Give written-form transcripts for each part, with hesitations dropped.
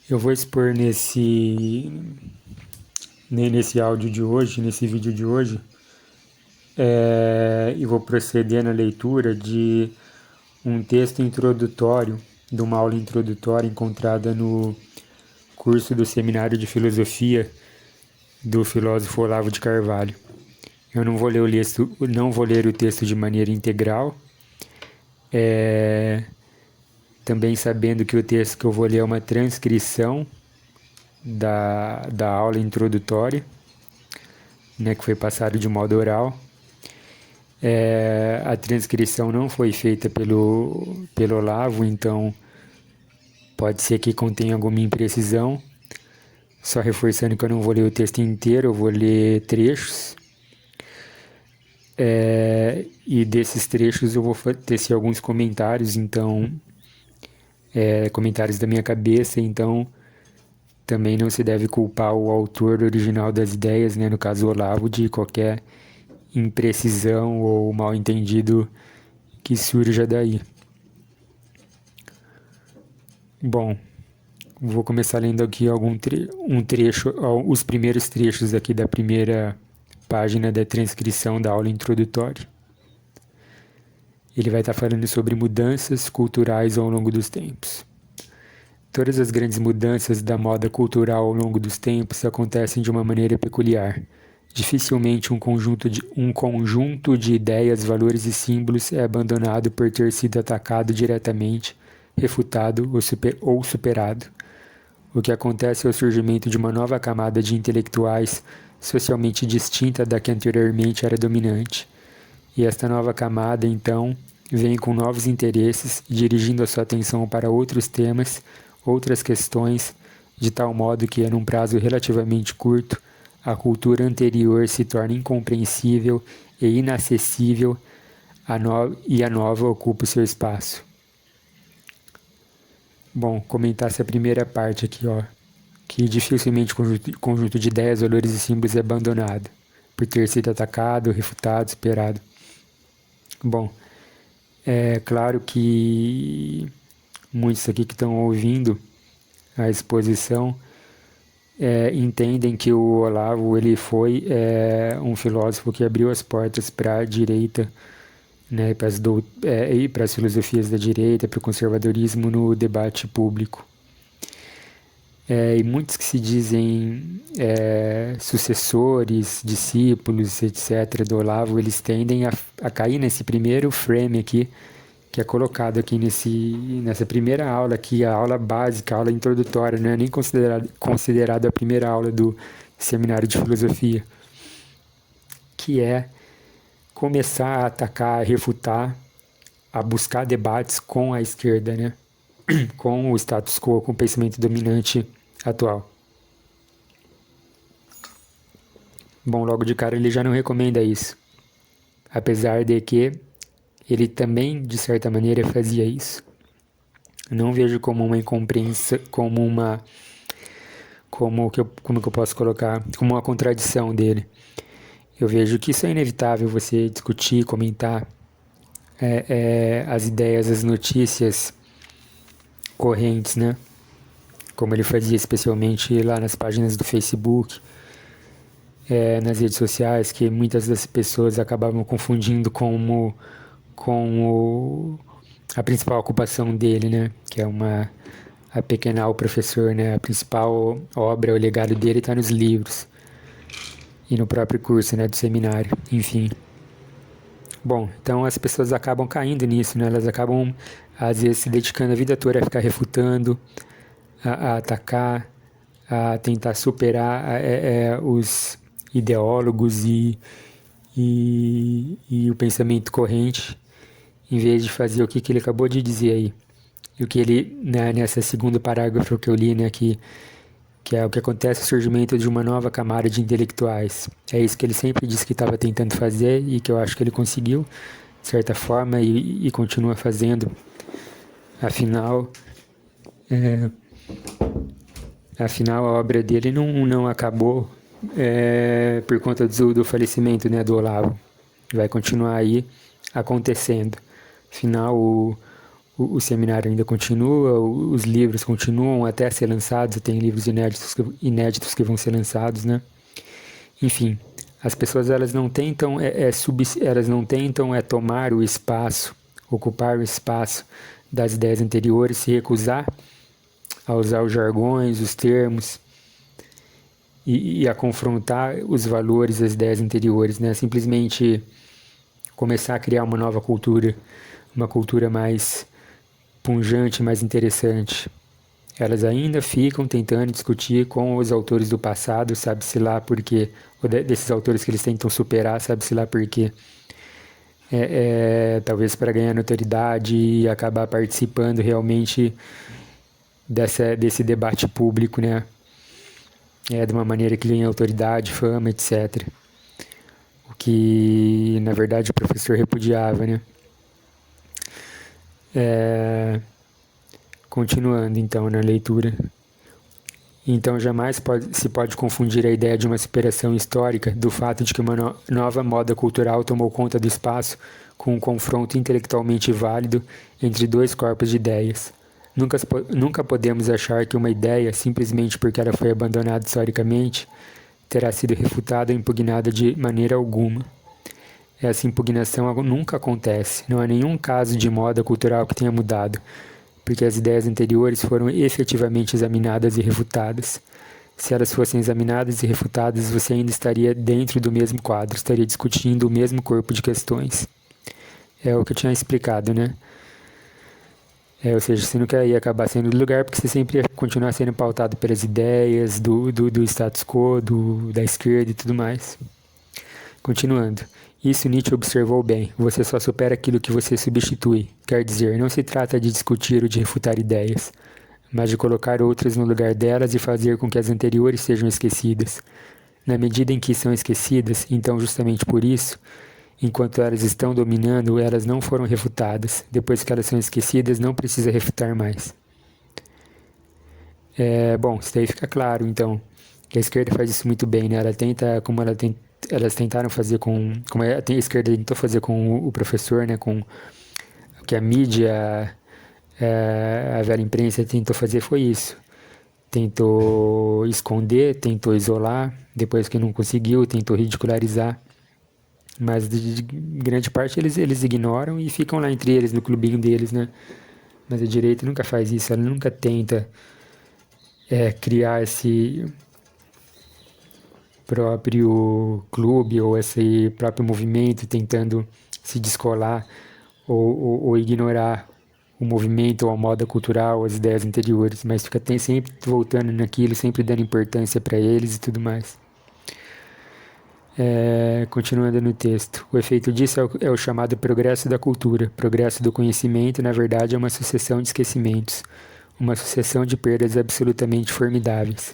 Eu vou expor nesse áudio de hoje, nesse vídeo de hoje, e vou proceder na leitura de um texto introdutório, de uma aula introdutória encontrada no curso do Seminário de Filosofia do filósofo Olavo de Carvalho. Eu não vou ler o texto de maneira integral, também sabendo que o texto que eu vou ler é uma transcrição da aula introdutória, né, que foi passado de modo oral. A transcrição não foi feita pelo Olavo, então pode ser que contenha alguma imprecisão. Só reforçando que eu não vou ler o texto inteiro, eu vou ler trechos. E desses trechos eu vou tecer alguns comentários, então comentários da minha cabeça, então também não se deve culpar o autor original das ideias, né, no caso o Olavo, de qualquer imprecisão ou mal entendido que surja daí. Bom, vou começar lendo aqui um trecho, os primeiros trechos aqui da primeira página da transcrição da aula introdutória. Ele vai estar falando sobre mudanças culturais ao longo dos tempos. Todas as grandes mudanças da moda cultural ao longo dos tempos acontecem de uma maneira peculiar. Dificilmente um conjunto de ideias, valores e símbolos é abandonado por ter sido atacado diretamente, refutado ou superado. O que acontece é o surgimento de uma nova camada de intelectuais socialmente distinta da que anteriormente era dominante. E esta nova camada, então, vem com novos interesses, dirigindo a sua atenção para outros temas, outras questões, de tal modo que, num prazo relativamente curto, a cultura anterior se torna incompreensível e inacessível e a nova ocupa o seu espaço. Bom, comentar essa primeira parte aqui, que dificilmente conjunto de ideias, valores e símbolos é abandonado, por ter sido atacado, refutado, superado. Bom, é claro que muitos aqui que estão ouvindo a exposição entendem que o Olavo ele foi um filósofo que abriu as portas para a direita, né, e para as filosofias da direita, para o conservadorismo no debate público. E muitos que se dizem sucessores, discípulos, etc., do Olavo, eles tendem a cair nesse primeiro frame aqui, que é colocado aqui nessa primeira aula aqui, a aula básica, a aula introdutória, não é nem considerada a primeira aula do Seminário de Filosofia, que é começar a atacar, a refutar, a buscar debates com a esquerda, né? Com o status quo, com o pensamento dominante atual. Bom, logo de cara ele já não recomenda isso, apesar de que ele também, de certa maneira, fazia isso. Não vejo como uma incompreensão, como que eu posso colocar, como uma contradição dele. Eu vejo que isso é inevitável, você discutir, comentar as ideias, as notícias correntes, né? Como ele fazia especialmente lá nas páginas do Facebook, nas redes sociais, que muitas das pessoas acabavam confundindo com a principal ocupação dele, né? Que é a pequenal professor, né? A principal obra, o legado dele está nos livros e no próprio curso, né? Do seminário, enfim. Bom, então as pessoas acabam caindo nisso, né? Elas acabam, às vezes, se dedicando a vida toda a ficar refutando, a atacar, a tentar superar os ideólogos e o pensamento corrente, em vez de fazer o que ele acabou de dizer aí. E o que ele, né, nessa segundo parágrafo que eu li, né, que é o que acontece, o surgimento de uma nova camada de intelectuais. É isso que ele sempre disse que estava tentando fazer e que eu acho que ele conseguiu, de certa forma, e continua fazendo. Afinal, a obra dele não acabou por conta do falecimento, né, do Olavo. Vai continuar aí acontecendo. Afinal, o o seminário ainda continua, os livros continuam até ser lançados, tem livros inéditos que vão ser lançados, né? Enfim, as pessoas elas não tentam tomar o espaço, ocupar o espaço das ideias anteriores, se recusar a usar os jargões, os termos e a confrontar os valores das ideias anteriores, né? Simplesmente começar a criar uma nova cultura, uma cultura mais pungente, mais interessante. Elas ainda ficam tentando discutir com os autores do passado, sabe-se lá por quê, ou desses autores que eles tentam superar, sabe-se lá por quê. Talvez para ganhar notoriedade e acabar participando realmente desse debate público, né? De uma maneira que ganha autoridade, fama, etc. O que, na verdade, o professor repudiava, né? Continuando, então, na leitura. Então, jamais se pode confundir a ideia de uma superação histórica do fato de que uma nova moda cultural tomou conta do espaço com um confronto intelectualmente válido entre dois corpos de ideias. Nunca podemos achar que uma ideia, simplesmente porque ela foi abandonada historicamente, terá sido refutada ou impugnada de maneira alguma. Essa impugnação nunca acontece. Não há nenhum caso de moda cultural que tenha mudado, porque as ideias anteriores foram efetivamente examinadas e refutadas. Se elas fossem examinadas e refutadas, você ainda estaria dentro do mesmo quadro, estaria discutindo o mesmo corpo de questões. É o que eu tinha explicado, né? Ou seja, você nunca ia acabar saindo do lugar, porque você sempre ia continuar sendo pautado pelas ideias do status quo, da esquerda e tudo mais. Continuando. Isso Nietzsche observou bem. Você só supera aquilo que você substitui. Quer dizer, não se trata de discutir ou de refutar ideias, mas de colocar outras no lugar delas e fazer com que as anteriores sejam esquecidas. Na medida em que são esquecidas, então justamente por isso, enquanto elas estão dominando, elas não foram refutadas. Depois que elas são esquecidas, não precisa refutar mais. Bom, isso daí fica claro, então, que a esquerda faz isso muito bem, né? Ela tenta, elas tentaram fazer como a esquerda tentou fazer com o professor, né? Com o que a mídia, a velha imprensa tentou fazer foi isso. Tentou esconder, tentou isolar, depois que não conseguiu, tentou ridicularizar. Mas de grande parte eles ignoram e ficam lá entre eles, no clubinho deles, né? Mas a direita nunca faz isso, ela nunca tenta criar esse próprio clube ou esse próprio movimento tentando se descolar ou ignorar o movimento ou a moda cultural, as ideias anteriores, mas fica sempre voltando naquilo, sempre dando importância para eles e tudo mais. Continuando no texto, o efeito disso é o chamado progresso da cultura. Progresso do conhecimento, na verdade, é uma sucessão de esquecimentos, uma sucessão de perdas absolutamente formidáveis.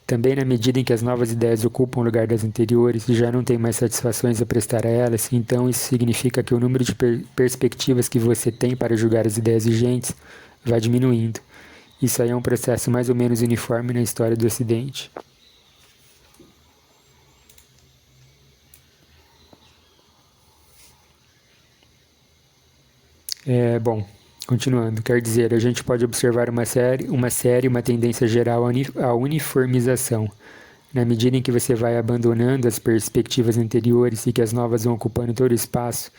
Também na medida em que as novas ideias ocupam o lugar das anteriores e já não tem mais satisfações a prestar a elas, então isso significa que o número de perspectivas que você tem para julgar as ideias vigentes vai diminuindo. Isso aí é um processo mais ou menos uniforme na história do Ocidente. Bom, continuando, quer dizer, a gente pode observar uma tendência geral à uniformização. Na medida em que você vai abandonando as perspectivas anteriores e que as novas vão ocupando todo o espaço,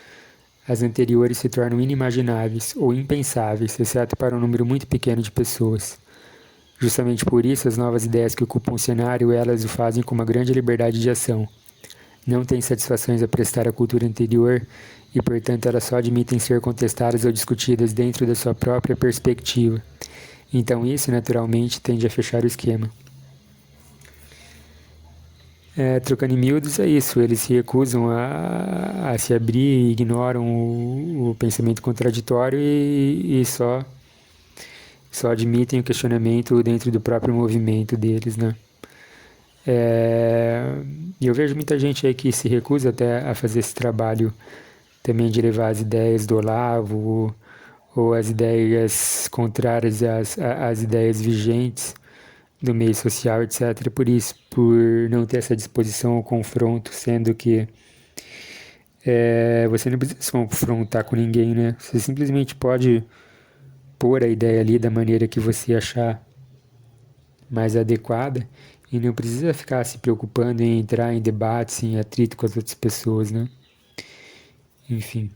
as anteriores se tornam inimagináveis ou impensáveis, exceto para um número muito pequeno de pessoas. Justamente por isso, as novas ideias que ocupam o cenário, elas o fazem com uma grande liberdade de ação. Não têm satisfações a prestar à cultura anterior e, portanto, elas só admitem ser contestadas ou discutidas dentro da sua própria perspectiva. Então isso, naturalmente, tende a fechar o esquema. Trocando em miúdos, é isso. Eles se recusam a se abrir, ignoram o pensamento contraditório e só admitem o questionamento dentro do próprio movimento deles, né? E eu vejo muita gente aí que se recusa até a fazer esse trabalho também de levar as ideias do Olavo ou as ideias contrárias às ideias vigentes do meio social, etc. Por isso, por não ter essa disposição ao confronto, sendo que Você não precisa se confrontar com ninguém, né? Você simplesmente pode pôr a ideia ali da maneira que você achar mais adequada e não precisa ficar se preocupando em entrar em debates, em atrito com as outras pessoas, né? Enfim.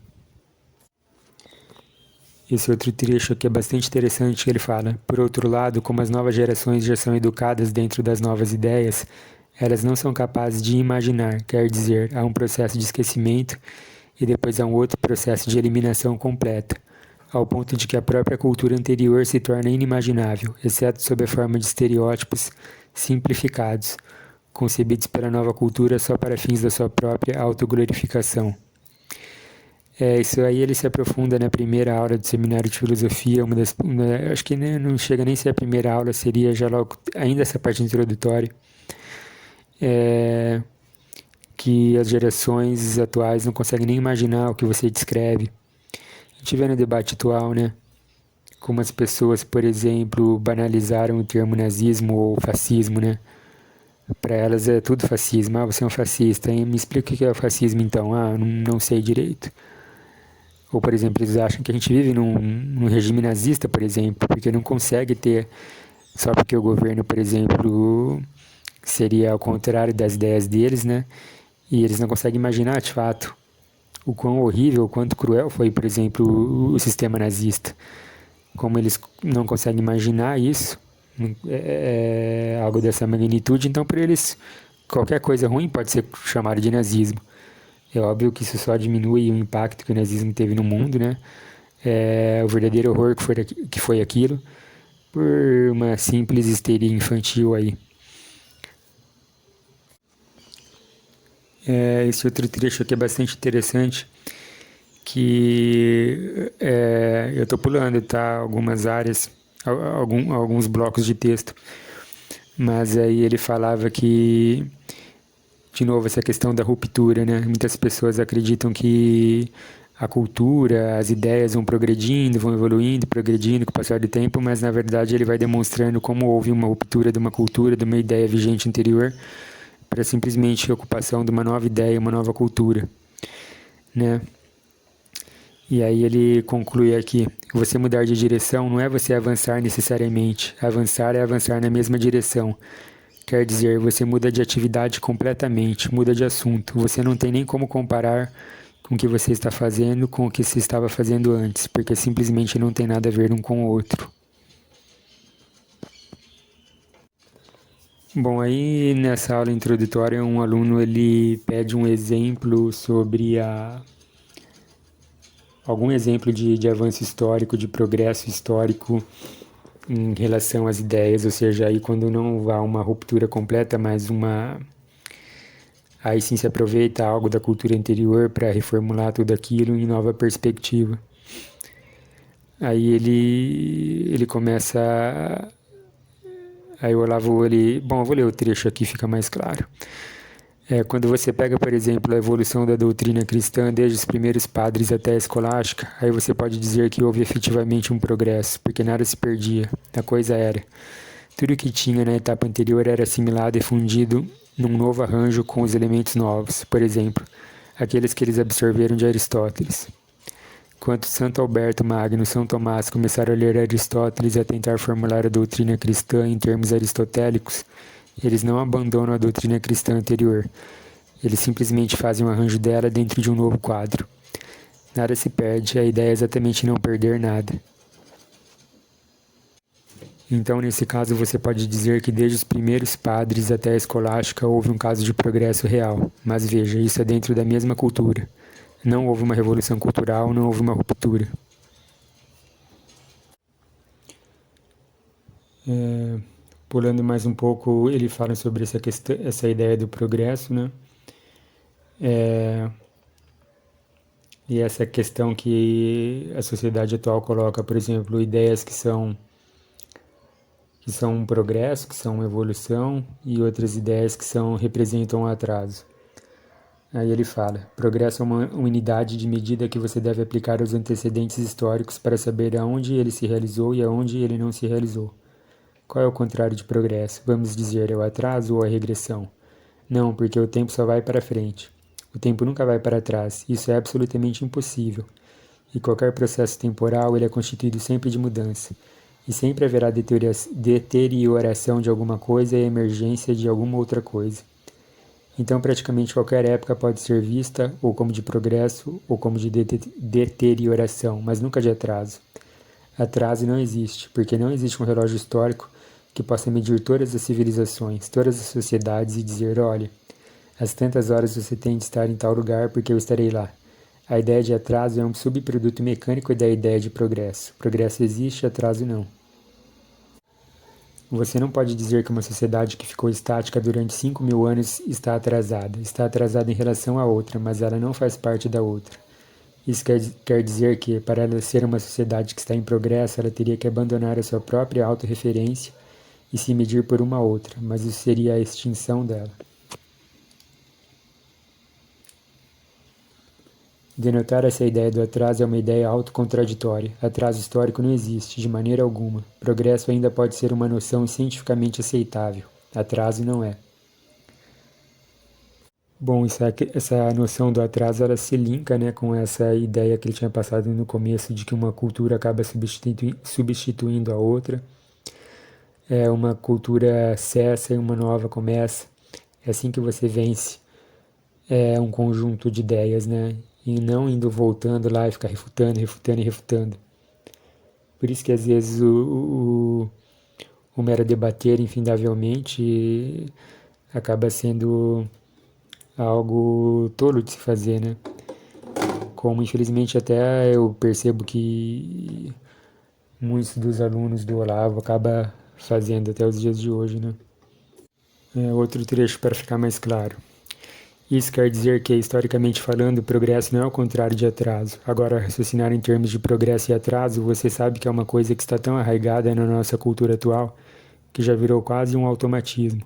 Esse outro trecho aqui é bastante interessante que ele fala: por outro lado, como as novas gerações já são educadas dentro das novas ideias, elas não são capazes de imaginar, quer dizer, há um processo de esquecimento e depois há um outro processo de eliminação completa, ao ponto de que a própria cultura anterior se torna inimaginável, exceto sob a forma de estereótipos simplificados, concebidos pela nova cultura só para fins da sua própria autoglorificação. Isso aí ele se aprofunda na primeira aula do seminário de filosofia, acho que não chega nem a ser a primeira aula, seria já logo, ainda essa parte introdutória, é, que as gerações atuais não conseguem nem imaginar o que você descreve. A gente vê no debate atual, né, como as pessoas, por exemplo, banalizaram o termo nazismo ou fascismo, né, para elas é tudo fascismo. Ah, você é um fascista, hein? Me explica o que é o fascismo então. Ah, não sei direito. Ou, por exemplo, eles acham que a gente vive num regime nazista, por exemplo, porque não consegue ter, só porque o governo, por exemplo, seria ao contrário das ideias deles, né? E eles não conseguem imaginar, de fato, o quão horrível, o quanto cruel foi, por exemplo, o sistema nazista. Como eles não conseguem imaginar isso, algo dessa magnitude, então para eles qualquer coisa ruim pode ser chamada de nazismo. É óbvio que isso só diminui o impacto que o nazismo teve no mundo, né? O verdadeiro horror que foi aquilo, por uma simples histeria infantil aí. Esse outro trecho aqui é bastante interessante, que eu estou pulando, tá? Algumas áreas, alguns blocos de texto, mas aí ele falava que, de novo, essa questão da ruptura, né? Muitas pessoas acreditam que a cultura, as ideias vão progredindo, vão evoluindo, progredindo com o passar do tempo, mas na verdade ele vai demonstrando como houve uma ruptura de uma cultura, de uma ideia vigente anterior, para simplesmente a ocupação de uma nova ideia, uma nova cultura, né? E aí ele conclui aqui: você mudar de direção não é você avançar necessariamente. Avançar é avançar na mesma direção. Quer dizer, você muda de atividade completamente, muda de assunto. Você não tem nem como comparar com o que você está fazendo com o que se estava fazendo antes, porque simplesmente não tem nada a ver um com o outro. Bom, aí nessa aula introdutória, um aluno ele pede um exemplo sobre algum exemplo de avanço histórico, de progresso histórico em relação às ideias, ou seja, aí quando não há uma ruptura completa, mas aí sim se aproveita algo da cultura anterior para reformular tudo aquilo em nova perspectiva. Aí ele começa. Aí o Olavo, bom, eu vou ler o trecho aqui, fica mais claro. Quando você pega, por exemplo, a evolução da doutrina cristã desde os primeiros padres até a escolástica, aí você pode dizer que houve efetivamente um progresso, porque nada se perdia, a coisa era. Tudo que tinha na etapa anterior era assimilado e fundido num novo arranjo com os elementos novos, por exemplo, aqueles que eles absorveram de Aristóteles. Quando Santo Alberto Magno e São Tomás começaram a ler Aristóteles e a tentar formular a doutrina cristã em termos aristotélicos, eles não abandonam a doutrina cristã anterior. Eles simplesmente fazem um arranjo dela dentro de um novo quadro. Nada se perde, a ideia é exatamente não perder nada. Então, nesse caso, você pode dizer que desde os primeiros padres até a escolástica houve um caso de progresso real. Mas veja, isso é dentro da mesma cultura. Não houve uma revolução cultural, não houve uma ruptura. Pulando mais um pouco, ele fala sobre essa ideia do progresso, né? E essa questão que a sociedade atual coloca, por exemplo, ideias que são um progresso, que são uma evolução, e outras ideias que representam um atraso. Aí ele fala: progresso é uma unidade de medida que você deve aplicar aos antecedentes históricos para saber aonde ele se realizou e aonde ele não se realizou. Qual é o contrário de progresso? Vamos dizer, é o atraso ou a regressão? Não, porque o tempo só vai para frente. O tempo nunca vai para trás, isso é absolutamente impossível. E qualquer processo temporal ele é constituído sempre de mudança. E sempre haverá deterioração de alguma coisa e emergência de alguma outra coisa. Então, praticamente qualquer época pode ser vista ou como de progresso ou como de deterioração, mas nunca de atraso. Atraso não existe, porque não existe um relógio histórico que possa medir todas as civilizações, todas as sociedades e dizer, olha, às tantas horas você tem de estar em tal lugar porque eu estarei lá. A ideia de atraso é um subproduto mecânico da ideia de progresso. Progresso existe, atraso não. Você não pode dizer que uma sociedade que ficou estática durante 5.000 anos está atrasada. Está atrasada em relação à outra, mas ela não faz parte da outra. Isso quer dizer que, para ela ser uma sociedade que está em progresso, ela teria que abandonar a sua própria autorreferência e se medir por uma outra, mas isso seria a extinção dela. Denotar essa ideia do atraso é uma ideia autocontraditória. Atraso histórico não existe, de maneira alguma. Progresso ainda pode ser uma noção cientificamente aceitável. Atraso não é. Bom, essa noção do atraso ela se linka, né, com essa ideia que ele tinha passado no começo de que uma cultura acaba substituindo a outra. Uma cultura cessa e uma nova começa. É assim que você vence um conjunto de ideias, né? E não indo voltando lá e ficar refutando, refutando e refutando. Por isso que às vezes o mero debater infindavelmente acaba sendo algo tolo de se fazer, né? Como infelizmente até eu percebo que muitos dos alunos do Olavo acabam fazendo até os dias de hoje, né? Outro trecho para ficar mais claro. Isso quer dizer que, historicamente falando, progresso não é o contrário de atraso. Agora, raciocinar em termos de progresso e atraso, você sabe que é uma coisa que está tão arraigada na nossa cultura atual que já virou quase um automatismo.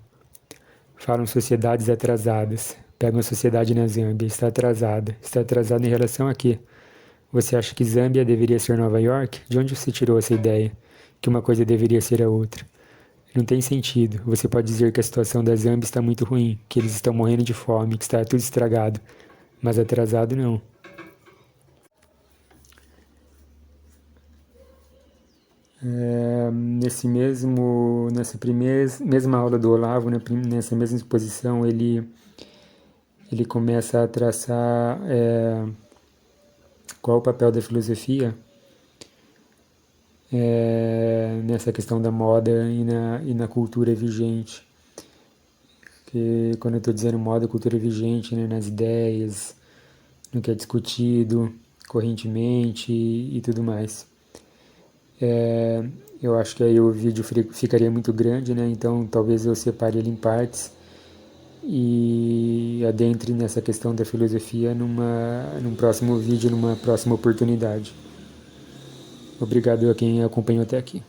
Falam sociedades atrasadas. Pegam a sociedade na Zâmbia, está atrasada. Está atrasada em relação a quê? Você acha que Zâmbia deveria ser Nova York? De onde você tirou essa ideia? Que uma coisa deveria ser a outra? Não tem sentido. Você pode dizer que a situação da Zâmbia está muito ruim, que eles estão morrendo de fome, que está tudo estragado. Mas atrasado não. Nessa mesma aula do Olavo, nessa mesma exposição, ele começa a traçar qual o papel da filosofia nessa questão da moda e na cultura vigente. Que quando eu estou dizendo moda, cultura vigente, né, nas ideias, no que é discutido correntemente e tudo mais. Eu acho que aí o vídeo ficaria muito grande, né? Então talvez eu separe ele em partes e adentre nessa questão da filosofia num próximo vídeo, numa próxima oportunidade. Obrigado a quem acompanhou até aqui.